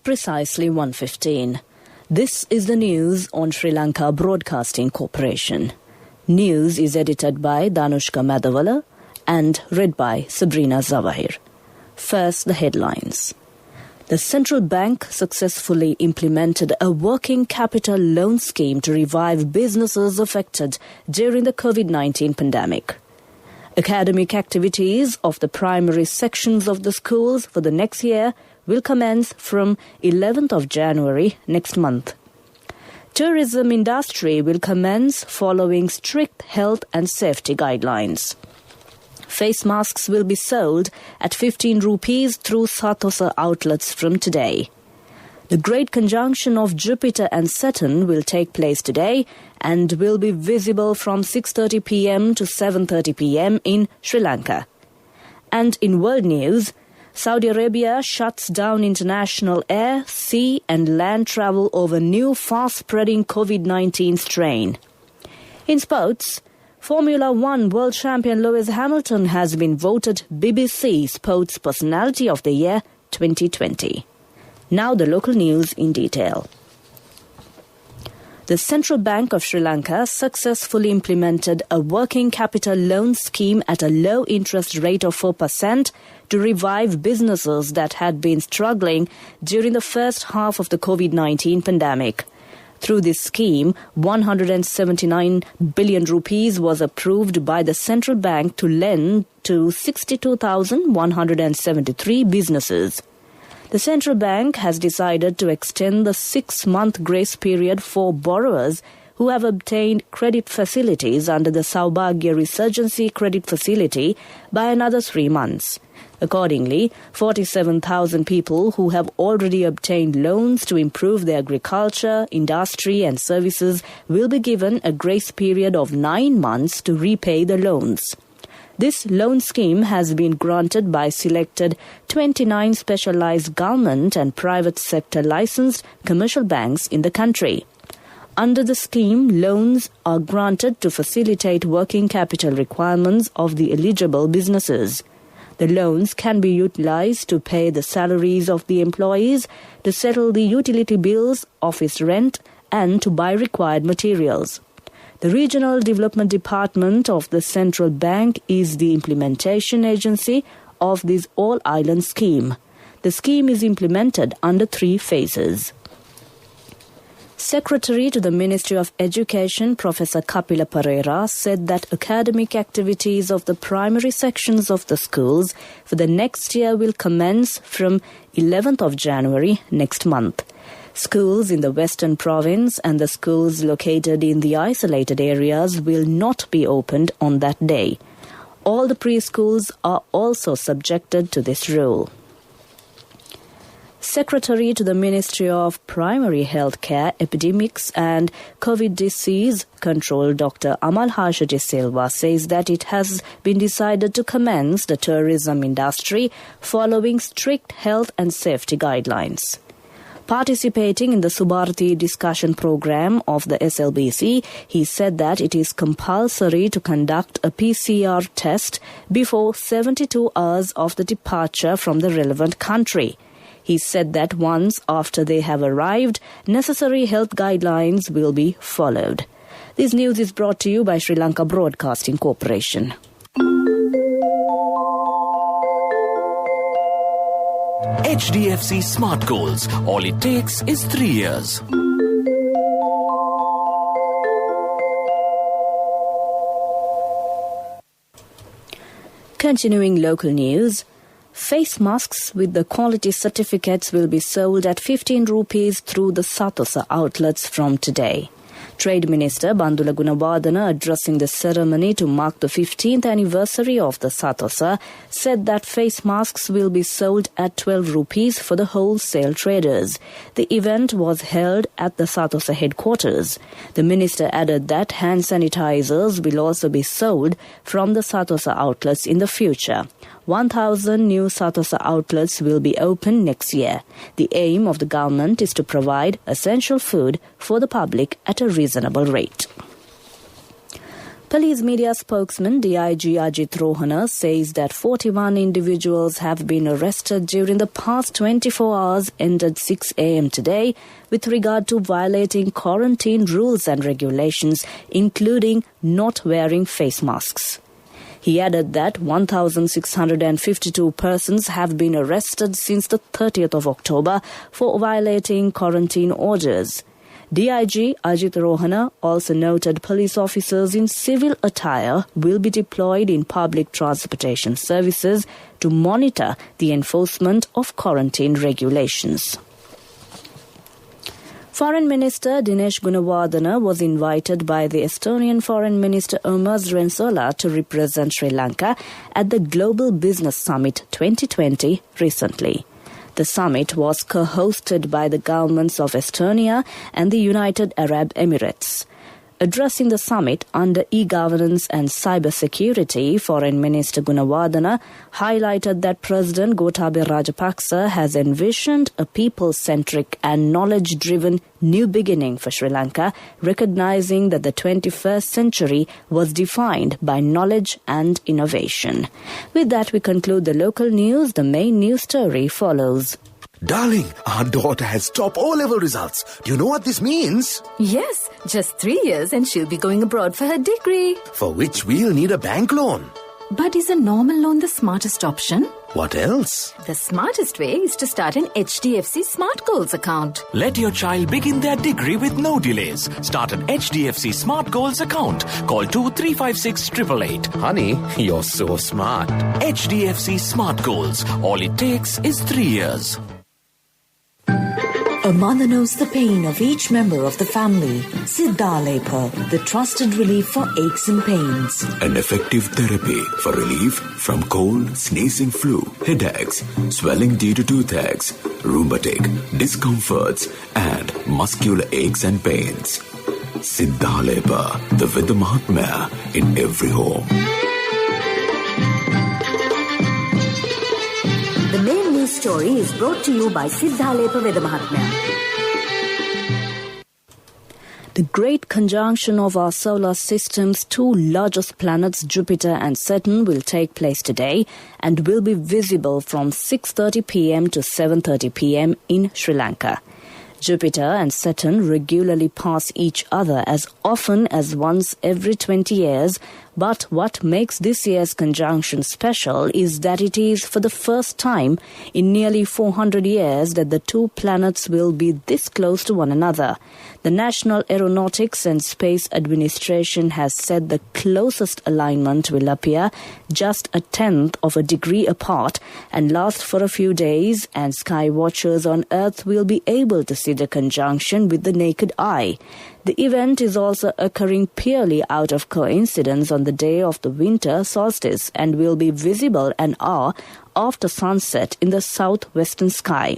precisely 1:15. This is the news on Sri Lanka Broadcasting Corporation. News is edited by Danushka Madhavala and read by Sabrina Zawahir. First, the headlines. The central bank successfully implemented a working capital loan scheme to revive businesses affected during the COVID-19 pandemic. Academic activities of the primary sections of the schools for the next year will commence from 11th of January next month. Tourism industry will commence following strict health and safety guidelines. Face masks will be sold at 15 rupees through Satosa outlets from today. The great conjunction of Jupiter and Saturn will take place today and will be visible from 6:30 p.m. to 7:30 p.m. in Sri Lanka. And in world news, Saudi Arabia shuts down international air, sea and land travel over new fast-spreading COVID-19 strain. In sports, Formula One world champion Lewis Hamilton has been voted BBC Sports Personality of the Year 2020. Now the local news in detail. The Central Bank of Sri Lanka successfully implemented a working capital loan scheme at a low interest rate of 4% to revive businesses that had been struggling during the first half of the COVID-19 pandemic. Through this scheme, 179 billion rupees was approved by the central bank to lend to 62,173 businesses. The central bank has decided to extend the 6-month grace period for borrowers who have obtained credit facilities under the Saubhagya Resurgency Credit Facility by another 3 months. Accordingly, 47,000 people who have already obtained loans to improve their agriculture, industry and services will be given a grace period of 9 months to repay the loans. This loan scheme has been granted by selected 29 specialized government and private sector licensed commercial banks in the country. Under the scheme, loans are granted to facilitate working capital requirements of the eligible businesses. The loans can be utilized to pay the salaries of the employees, to settle the utility bills, office rent, and to buy required materials. The Regional Development Department of the Central Bank is the implementation agency of this all-island scheme. The scheme is implemented under 3 phases. Secretary to the Ministry of Education, Professor Kapila Pereira, said that academic activities of the primary sections of the schools for the next year will commence from 11th of January next month. Schools in the Western Province and the schools located in the isolated areas will not be opened on that day. All the preschools are also subjected to this rule. Secretary to the Ministry of Primary Healthcare, Epidemics and COVID Disease Control, Dr. Amal Harsha de Silva, says that it has been decided to commence the tourism industry following strict health and safety guidelines. Participating in the Subharati discussion program of the SLBC, he said that it is compulsory to conduct a PCR test before 72 hours of the departure from the relevant country. He said that once after they have arrived, necessary health guidelines will be followed. This news is brought to you by Sri Lanka Broadcasting Corporation. HDFC Smart Goals. All it takes is 3 years. Continuing local news, face masks with the quality certificates will be sold at 15 rupees through the Satosa outlets from today. Trade Minister Bandula Gunawardena, addressing the ceremony to mark the 15th anniversary of the Satosa, said that face masks will be sold at 12 rupees for the wholesale traders. The event was held at the Satosa headquarters. The minister added that hand sanitizers will also be sold from the Satosa outlets in the future. 1,000 new Satosa outlets will be opened next year. The aim of the government is to provide essential food for the public at a reasonable rate. Police media spokesman DIG Ajit Rohana says that 41 individuals have been arrested during the past 24 hours ended 6 a.m. today with regard to violating quarantine rules and regulations, including not wearing face masks. He added that 1,652 persons have been arrested since the 30th of October for violating quarantine orders. DIG Ajit Rohana also noted police officers in civil attire will be deployed in public transportation services to monitor the enforcement of quarantine regulations. Foreign Minister Dinesh Gunawardena was invited by the Estonian Foreign Minister Urmas Reinsalu to represent Sri Lanka at the Global Business Summit 2020 recently. The summit was co-hosted by the governments of Estonia and the United Arab Emirates. Addressing the summit under e-governance and cybersecurity, Foreign Minister Gunawardena highlighted that President Gotabaya Rajapaksa has envisioned a people-centric and knowledge-driven new beginning for Sri Lanka, recognizing that the 21st century was defined by knowledge and innovation. With that, we conclude the local news. The main news story follows. Darling, our daughter has top O-level results. Do you know what this means? Yes, just 3 years and she'll be going abroad for her degree. For which we'll need a bank loan. But is a normal loan the smartest option? What else? The smartest way is to start an HDFC Smart Goals account. Let your child begin their degree with no delays. Start an HDFC Smart Goals account. Call 2356 888. Honey, you're so smart. HDFC Smart Goals. All it takes is 3 years. A mother knows the pain of each member of the family. Siddhalepa, the trusted relief for aches and pains. An effective therapy for relief from cold, sneezing, flu, headaches, swelling due to toothaches, rheumatic, discomforts, and muscular aches and pains. Siddhalepa, the Vidya Mahatmya in every home. The main news story is brought to you by Siddhalepa Vidya Mahatmya. The great conjunction of our solar system's two largest planets, Jupiter and Saturn, will take place today and will be visible from 6:30 p.m. to 7:30 p.m. in Sri Lanka. Jupiter and Saturn regularly pass each other as often as once every 20 years, but what makes this year's conjunction special is that it is for the first time in nearly 400 years that the two planets will be this close to one another. The National Aeronautics and Space Administration has said the closest alignment will appear just 1/10 of a degree apart and last for a few days, and sky watchers on Earth will be able to see the conjunction with the naked eye. The event is also occurring purely out of coincidence on the day of the winter solstice and will be visible an hour after sunset in the southwestern sky.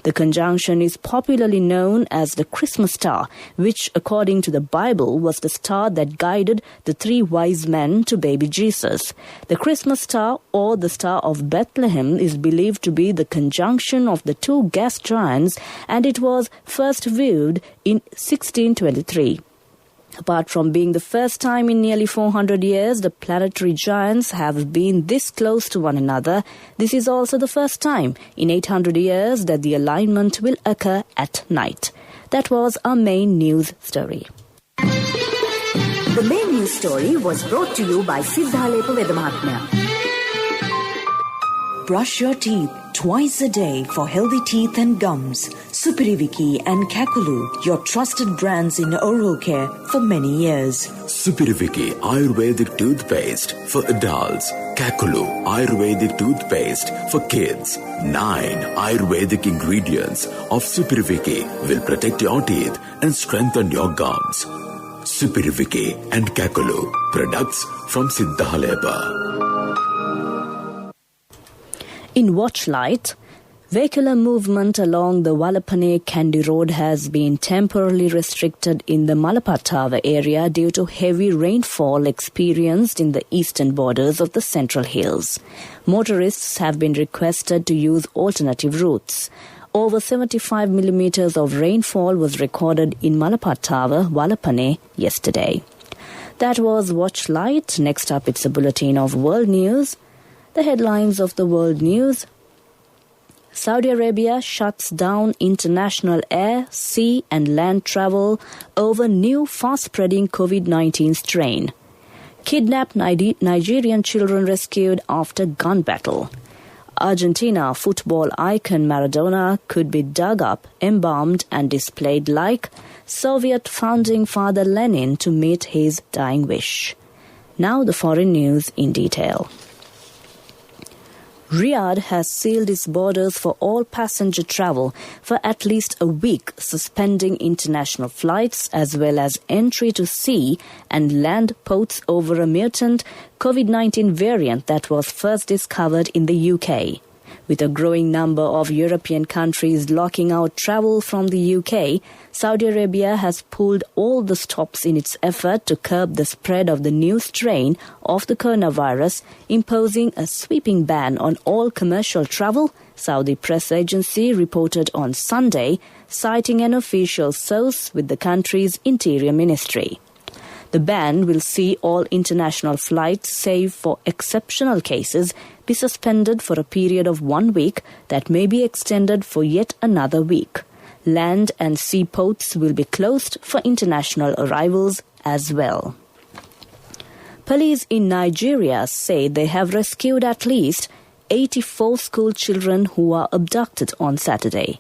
The conjunction is popularly known as the Christmas star, which, according to the Bible, was the star that guided the three wise men to baby Jesus. The Christmas star, or the Star of Bethlehem, is believed to be the conjunction of the two gas giants, and it was first viewed in 1623. Apart from being the first time in nearly 400 years the planetary giants have been this close to one another, this is also the first time in 800 years that the alignment will occur at night. That was our main news story. The main news story was brought to you by Siddhalepa Vidya Mahatmya. Brush your teeth twice a day for healthy teeth and gums. Supiriviki and Kakulu, your trusted brands in oral care for many years. Supiriviki Ayurvedic toothpaste for adults. Kakulu Ayurvedic toothpaste for kids. 9 Ayurvedic ingredients of Supiriviki will protect your teeth and strengthen your gums. Supiriviki and Kakulu, products from Siddhalepa. In Watchlight, vehicular movement along the Walapane-Kandy Road has been temporarily restricted in the Malapatava area due to heavy rainfall experienced in the eastern borders of the Central Hills. Motorists have been requested to use alternative routes. Over 75 millimeters of rainfall was recorded in Malapatava, Walapane yesterday. That was Watch Light. Next up, it's a bulletin of world news. The headlines of the world news. Saudi Arabia shuts down international air, sea and land travel over new fast-spreading COVID-19 strain. Kidnapped Nigerian children rescued after gun battle. Argentina football icon Maradona could be dug up, embalmed and displayed like Soviet founding father Lenin to meet his dying wish. Now the foreign news in detail. Riyadh has sealed its borders for all passenger travel for at least a week, suspending international flights as well as entry to sea and land ports over a mutant COVID-19 variant that was first discovered in the UK. With a growing number of European countries locking out travel from the UK, Saudi Arabia has pulled all the stops in its effort to curb the spread of the new strain of the coronavirus, imposing a sweeping ban on all commercial travel, Saudi press agency reported on Sunday, citing an official source with the country's interior ministry. The ban will see all international flights, save for exceptional cases, be suspended for a period of 1 week that may be extended for yet another week. Land and sea ports will be closed for international arrivals as well. Police in Nigeria say they have rescued at least 84 school children who were abducted on Saturday.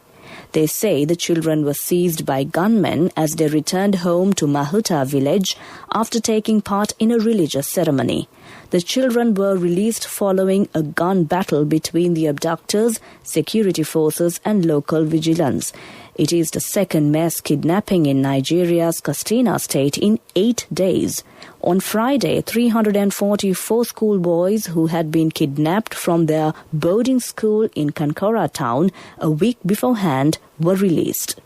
They say the children were seized by gunmen as they returned home to Mahuta village after taking part in a religious ceremony. The children were released following a gun battle between the abductors, security forces and local vigilance. It is the second mass kidnapping in Nigeria's Katsina state in 8 days. On Friday, 344 schoolboys who had been kidnapped from their boarding school in Kankara town a week beforehand were released.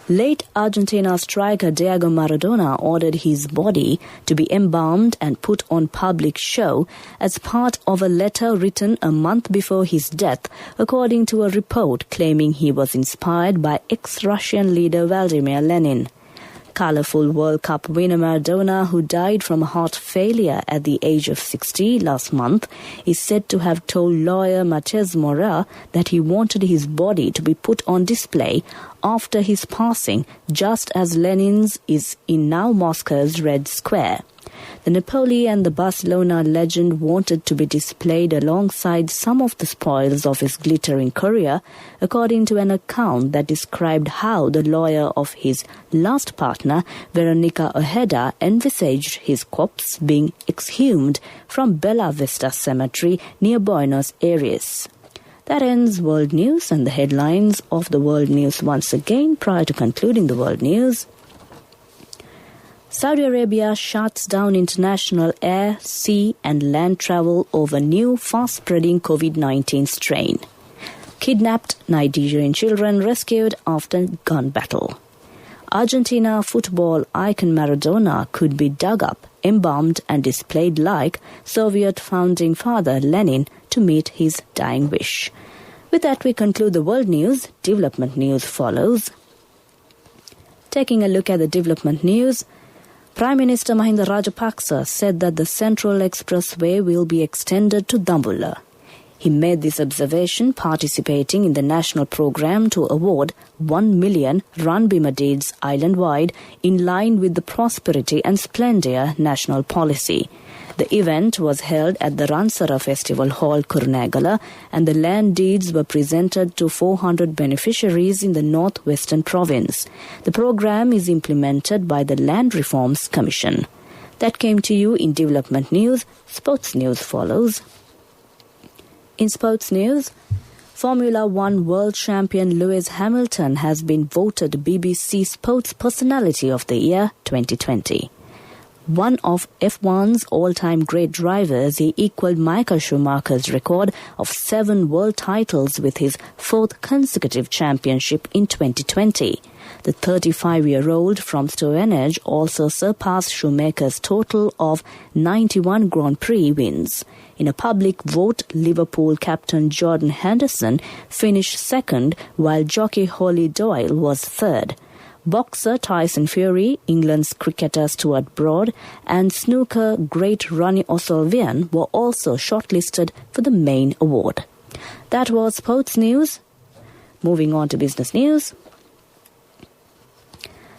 Late Argentina striker Diego Maradona ordered his body to be embalmed and put on public show as part of a letter written a month before his death, according to a report claiming he was inspired by ex-Russian leader Vladimir Lenin. Colourful World Cup winner Maradona, who died from heart failure at the age of 60 last month, is said to have told lawyer Matez Mora that he wanted his body to be put on display after his passing, just as Lenin's is in now Moscow's Red Square. The Napoli and the Barcelona legend wanted to be displayed alongside some of the spoils of his glittering career, according to an account that described how the lawyer of his last partner, Veronica Ojeda, envisaged his corpse being exhumed from Bella Vista Cemetery near Buenos Aires. That ends World News, and the headlines of the World News once again prior to concluding the World News. Saudi Arabia shuts down international air, sea and land travel over new fast-spreading COVID-19 strain. Kidnapped Nigerian children rescued after gun battle. Argentina football icon Maradona could be dug up, embalmed and displayed like Soviet founding father Lenin to meet his dying wish. With that, we conclude the world news. Development news follows. Taking a look at the development news, Prime Minister Mahinda Rajapaksa said that the Central Expressway will be extended to Dambulla. He made this observation participating in the national program to award 1 million Ranbima deeds island-wide in line with the Prosperity and Splendour national policy. The event was held at the Ransara Festival Hall, Kurunegala, and the land deeds were presented to 400 beneficiaries in the northwestern province. The program is implemented by the Land Reforms Commission. That came to you in development news. Sports news follows. In sports news, Formula One world champion Lewis Hamilton has been voted BBC Sports Personality of the Year 2020. One of F1's all-time great drivers, he equaled Michael Schumacher's record of 7 world titles with his 4th consecutive championship in 2020. The 35-year-old from Stevenage also surpassed Schumacher's total of 91 Grand Prix wins. In a public vote, Liverpool captain Jordan Henderson finished second, while jockey Holly Doyle was third. Boxer Tyson Fury, England's cricketer Stuart Broad, and snooker great Ronnie O'Sullivan were also shortlisted for the main award. That was sports news. Moving on to business news.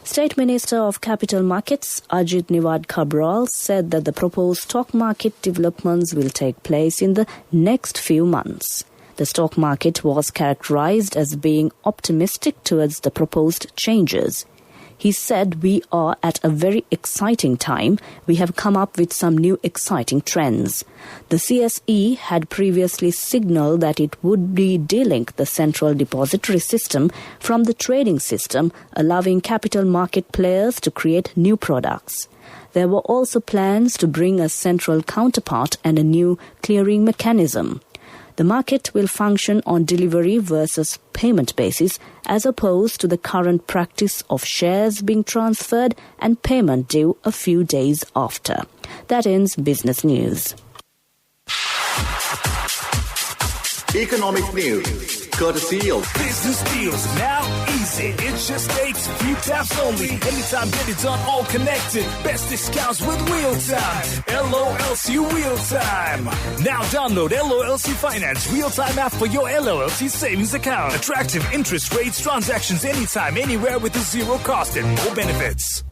State Minister of Capital Markets Ajit Niwad Cabral said that the proposed stock market developments will take place in the next few months. The stock market was characterized as being optimistic towards the proposed changes. He said, "We are at a very exciting time. We have come up with some new exciting trends." The CSE had previously signaled that it would be delink the central depository system from the trading system, allowing capital market players to create new products. There were also plans to bring a central counterpart and a new clearing mechanism. The market will function on delivery versus payment basis as opposed to the current practice of shares being transferred and payment due a few days after. That ends business news. Economic news, courtesy of Business deals now easy. It just takes a few taps only. Anytime, get it done, all connected. Best discounts with real time. LOLC Real Time. Now download LOLC Finance Real Time app for your LOLC savings account. Attractive interest rates, transactions anytime, anywhere with a zero cost and no benefits.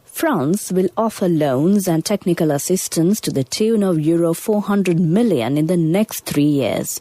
France will offer loans and technical assistance to the tune of Euro 400 million in the next 3 years.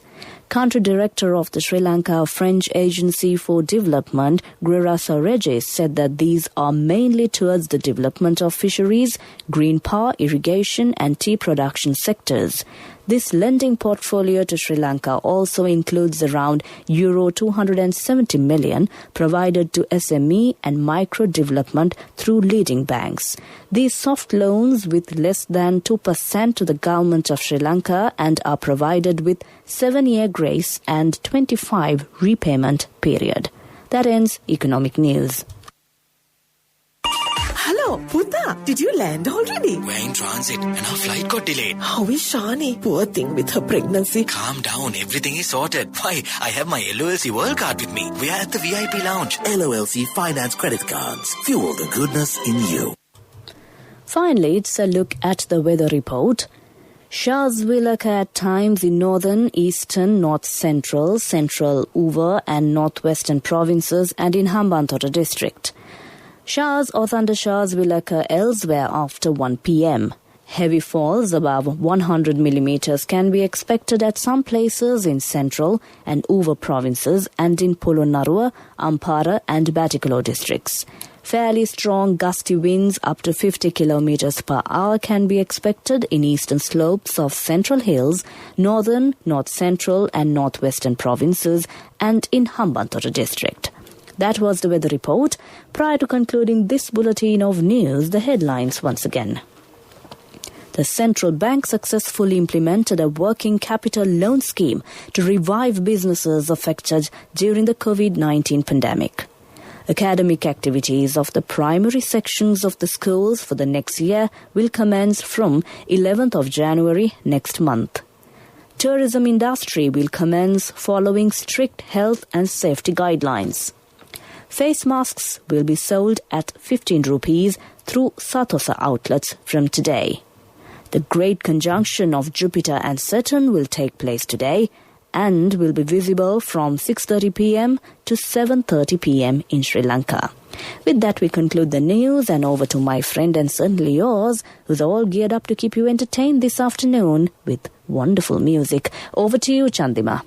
Country Director of the Sri Lanka French Agency for Development, Grerasa Regis, said that these are mainly towards the development of fisheries, green power, irrigation and tea production sectors. This lending portfolio to Sri Lanka also includes around Euro 270 million provided to SME and micro development through leading banks. These soft loans with less than 2% to the government of Sri Lanka and are provided with 7-year grace and 25 repayment period. That ends economic news. Hello, Puta. Did you land already? We're in transit and our flight got delayed. How is Shani? Poor thing with her pregnancy. Calm down, everything is sorted. Why, I have my LOLC World Card with me. We are at the VIP lounge. LOLC Finance Credit Cards. Fuel the goodness in you. Finally, it's a look at the weather report. Showers will occur at times in northern, eastern, north-central, central Uva and northwestern provinces and in Hambantota district. Showers or thundershowers will occur elsewhere after 1 p.m. Heavy falls above 100 millimeters can be expected at some places in central and Uva provinces and in Polonnaruwa, Ampara and Batticaloa districts. Fairly strong gusty winds up to 50 kilometers per hour can be expected in eastern slopes of Central Hills, northern, north-central and northwestern provinces and in Hambantota district. That was the weather report. Prior to concluding this bulletin of news, the headlines once again. The central bank successfully implemented a working capital loan scheme to revive businesses affected during the COVID-19 pandemic. Academic activities of the primary sections of the schools for the next year will commence from 11th of January next month. Tourism industry will commence following strict health and safety guidelines. Face masks will be sold at 15 rupees through Satosa outlets from today. The great conjunction of Jupiter and Saturn will take place today and will be visible from 6:30 p.m. to 7:30 p.m. in Sri Lanka. With that, we conclude the news and over to my friend and certainly yours, who's all geared up to keep you entertained this afternoon with wonderful music. Over to you, Chandima.